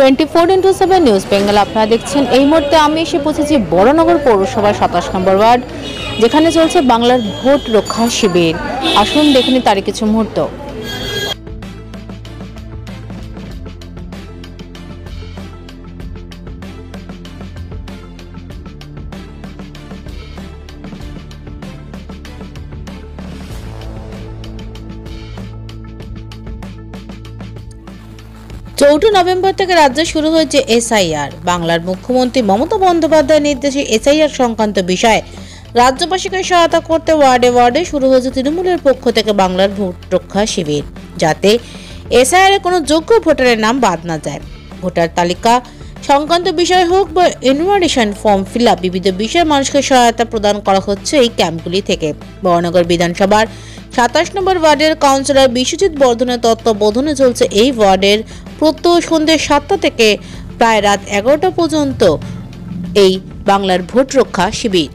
24x7 news Bengal আপনারা দেখছেন। এই মুহূর্তে আমি এসে পৌঁছেছি বড়নগর পৌরসভার 27 নম্বর ওয়ার্ড, যেখানে চলছে বাংলার ভোট রক্ষা শিবির। আসুন দেখে নিই তারই কিছু মুহূর্ত। চৌঠা নভেম্বর থেকে রাজ্যে শুরু হয়েছে এসআইআর। বাংলার মুখ্যমন্ত্রী মমতা বন্দ্যোপাধ্যায়ের নির্দেশে এসআইআর সংক্রান্ত বিষয়ে রাজ্যবাসীকে সহায়তা করতে ওয়ার্ডে ওয়ার্ডে শুরু হয়েছে তৃণমূলের পক্ষ থেকে বাংলার ভোট রক্ষা শিবির, যাতে এসআইআর কোনো যোগ্য ভোটারের নাম বাদ না যায়। ভোটার তালিকা সংক্রান্ত বিষয় হোক বা ইনভিটেশন ফর্ম ফিল আপ, বিবিধ বিষয়ে মানুষকে সহায়তা প্রদান করা হচ্ছে এই ক্যাম্পগুলি থেকে। বড়নগর বিধানসভার 27 নম্বর ওয়ার্ডের কাউন্সিলর বিশ্বজিৎ বর্ধনের তত্ত্বাবধানে চলছে এই ওয়ার্ডের প্রত্যহ সন্ধ্যে 7টা থেকে প্রায় রাত 11টা পর্যন্ত এই বাংলার ভোট রক্ষা শিবির।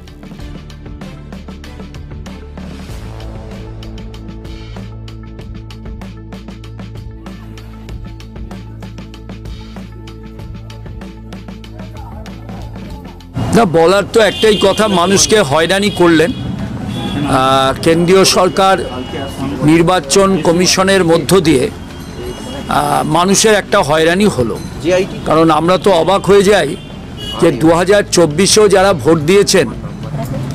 না, বলার তো একটাই কথা, মানুষকে হয়রানি করলেন। কেন্দ্রীয় সরকার নির্বাচন কমিশনের মধ্য দিয়ে মানুষের একটা হয়রানি হলো, কারণ আমরা তো অবাক হয়ে যাই যে 2024-এও যারা ভোট দিয়েছেন,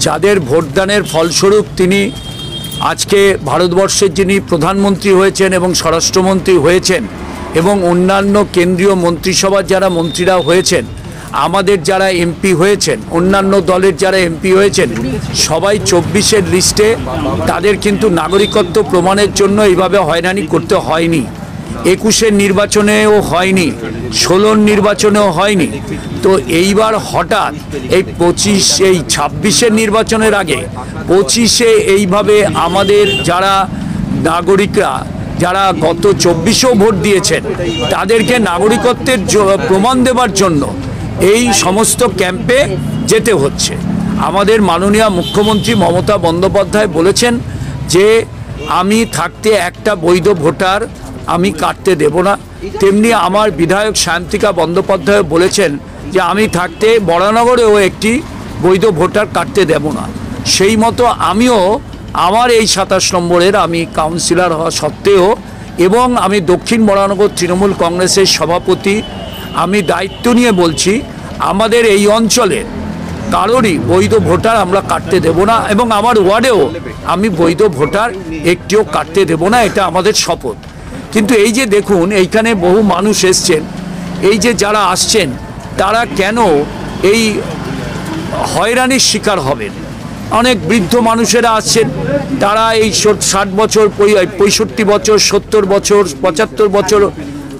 যাদের ভোটদানের ফলস্বরূপ তিনি আজকে ভারতবর্ষের যিনি প্রধানমন্ত্রী হয়েছেন এবং স্বরাষ্ট্রমন্ত্রী হয়েছেন এবং অন্যান্য কেন্দ্রীয় মন্ত্রিসভার যারা মন্ত্রীরা হয়েছেন, আমাদের যারা এমপি হয়েছেন, অন্যান্য দলের যারা এমপি হয়েছেন, সবাই 24-এর লিস্টে। তাদের কিন্তু নাগরিকত্ব প্রমাণের জন্য এইভাবে হয়রানি করতে হয়নি। 21-এর নির্বাচনেও হয়নি, 16-র নির্বাচনেও হয়নি। তো এইবার হঠাৎ এই 26-এর নির্বাচনের আগে 25-এ এইভাবে আমাদের যারা নাগরিকরা যারা গত 24-এও ভোট দিয়েছেন, তাদেরকে নাগরিকত্বের প্রমাণ দেবার জন্য এই সমস্ত ক্যাম্পে যেতে হচ্ছে। আমাদের মাননীয় মুখ্যমন্ত্রী মমতা বন্দ্যোপাধ্যায় বলেছেন যে আমি থাকতে একটা বৈধ ভোটার আমি কাটতে দেব না। তেমনি আমার বিধায়ক সায়ন্তিকা বন্দ্যোপাধ্যায় বলেছেন যে আমি থাকতে বড়নগরেও একটি বৈধ ভোটার কাটতে দেব না। সেই মতো আমিও আমার এই 27 নম্বরের আমি কাউন্সিলর হওয়া সত্ত্বেও এবং আমি দক্ষিণ বড়নগর তৃণমূল কংগ্রেসের সভাপতি, আমি দায়িত্ব নিয়ে বলছি আমাদের এই অঞ্চলের কারোরই বৈধ ভোটার আমরা কাটতে দেব না, এবং আমার ওয়ার্ডেও আমি বৈধ ভোটার একটিও কাটতে দেব না, এটা আমাদের শপথ। কিন্তু এই যে দেখুন, এইখানে বহু মানুষ এসছেন, এই যে যারা আসছেন তারা কেন এই হয়রানির শিকার হবেন? অনেক বৃদ্ধ মানুষেরা আসছেন, তারা এই 60 বছর, 65 বছর, 70 বছর, 75 বছর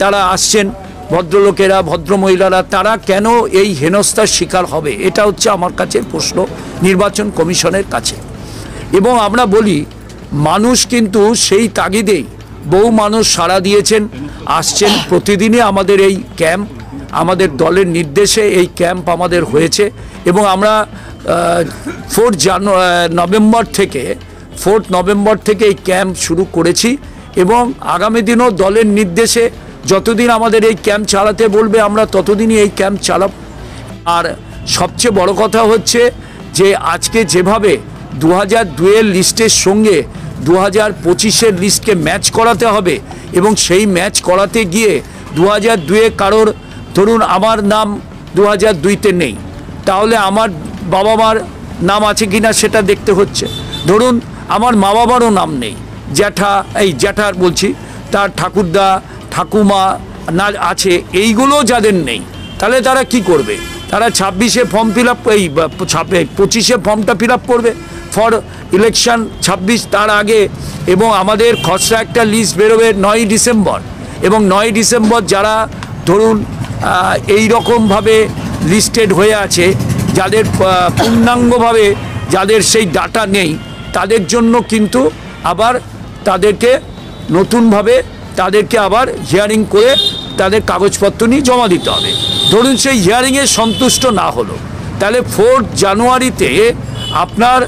তারা আসছেন, ভদ্রলোকেরা, ভদ্রমহিলারা, তারা কেন এই হেনস্থার শিকার হবে? এটা হচ্ছে আমার কাছে প্রশ্ন নির্বাচন কমিশনের কাছে। এবং আমরা বলি মানুষ কিন্তু সেই তাগিদেই বহু মানুষ সাড়া দিয়েছেন, আসছেন। প্রতিদিনই আমাদের এই ক্যাম্প, আমাদের দলের নির্দেশে এই ক্যাম্প আমাদের হয়েছে, এবং আমরা 4 নভেম্বর থেকে এই ক্যাম্প শুরু করেছি, এবং আগামী দিনও দলের নির্দেশে যতদিন আমাদের এই ক্যাম্প চালাতে বলবে আমরা ততদিনই এই ক্যাম্প চালাব। আর সবচেয়ে বড় কথা হচ্ছে যে আজকে যেভাবে 2002-এর লিস্টের সঙ্গে 2025-এর লিস্টকে ম্যাচ করাতে হবে, এবং সেই ম্যাচ করাতে গিয়ে 2002-এ কারোর, ধরুন আমার নাম 2002-তে নেই, তাহলে আমার বাবা মার নাম আছে কিনা সেটা দেখতে হচ্ছে। ধরুন আমার মা বাবারও নাম নেই, জ্যাঠার বলছি, তার ঠাকুরদা ঠাকুমা না আছে, এইগুলো যাদের নেই, তাহলে তারা কি করবে? তারা 26-এ ফর্ম ফিল আপ, 25-এ ফর্মটা ফিল আপ করবে ফর ইলেকশন 26 তার আগে। এবং আমাদের খসড়া একটা লিস্ট বেরোবে 9ই ডিসেম্বর, এবং 9ই ডিসেম্বর যারা ধরুন এই রকমভাবে লিস্টেড হয়ে আছে, যাদের পূর্ণাঙ্গভাবে যাদের সেই ডাটা নেই, তাদের জন্য কিন্তু আবার তাদেরকে নতুনভাবে তাদেরকে আবার হিয়ারিং করে তাদের কাগজপত্র নিয়ে জমা দিতে হবে। ধরুন সেই হিয়ারিংয়ে সন্তুষ্ট না হলো, তাহলে 4 জানুয়ারিতে আপনার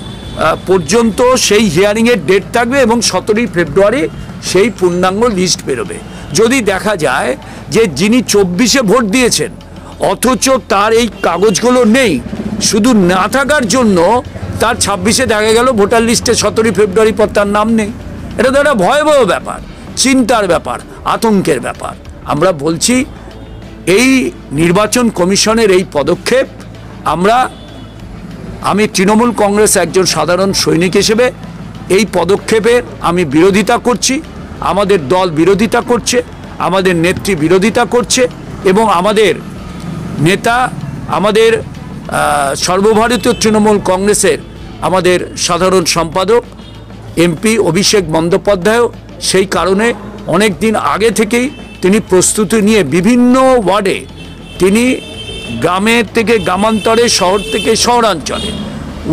পর্যন্ত সেই হিয়ারিংয়ের ডেট থাকবে, এবং 17ই ফেব্রুয়ারি সেই পূর্ণাঙ্গ লিস্ট বেরোবে। যদি দেখা যায় যে যিনি 24-এ ভোট দিয়েছেন অথচ তার এই কাগজগুলো নেই, শুধু না থাকার জন্য তার 26-এ দেখা গেল ভোটার লিস্টে 17 ফেব্রুয়ারি পর তার নাম নেই। এটা তো একটা ভয়াবহ ব্যাপার, চিন্তার ব্যাপার, আতঙ্কের ব্যাপার। আমরা বলছি এই নির্বাচন কমিশনের এই পদক্ষেপ আমি তৃণমূল কংগ্রেস একজন সাধারণ সৈনিক হিসেবে এই পদক্ষেপের আমি বিরোধিতা করছি। আমাদের দল বিরোধিতা করছে, আমাদের নেত্রী বিরোধিতা করছে এবং আমাদের নেতা, আমাদের সর্বভারতীয় তৃণমূল কংগ্রেসের আমাদের সাধারণ সম্পাদক এমপি অভিষেক বন্দ্যোপাধ্যায়ও সেই কারণে অনেক দিন আগে থেকেই তিনি প্রস্তুতি নিয়ে বিভিন্ন ওয়ার্ডে তিনি গ্রামের থেকে গ্রামান্তরে, শহর থেকে শহরাঞ্চলে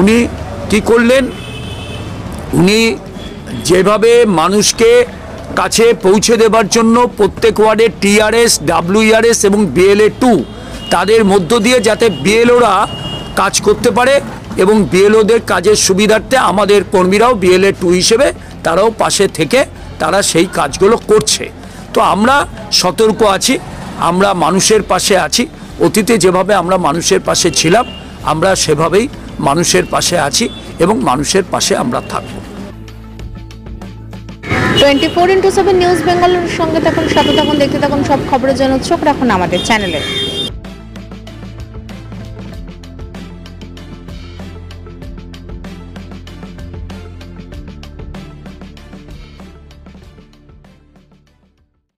উনি কী করলেন, উনি যেভাবে মানুষকে কাছে পৌঁছে দেবার জন্য প্রত্যেক ওয়ার্ডে টিআরএস, ডাব্লিউআরএস এবং বিএলএ 2 তাদের মধ্য দিয়ে যাতে বিএলওরা কাজ করতে পারে এবং বিএলওদের কাজের সুবিধার্থে আমাদের কর্মীরাও বিএলএ 2 হিসেবে তারাও পাশে থেকে তারা সেই কাজগুলো করছে। তো আমরা সতর্ক আছি, আমরা মানুষের পাশে আছি। অতীতে যেভাবে আমরা মানুষের পাশে ছিলাম আমরা সেভাবেই মানুষের পাশে আছি এবং মানুষের পাশে আমরা থাকব। 24x7 নিউজ বেঙ্গলের সঙ্গে থাকুন, সাথে থাকুন, দেখতে থাকুন সব খবরের জন্য চোখ রাখুন আমাদের চ্যানেলে।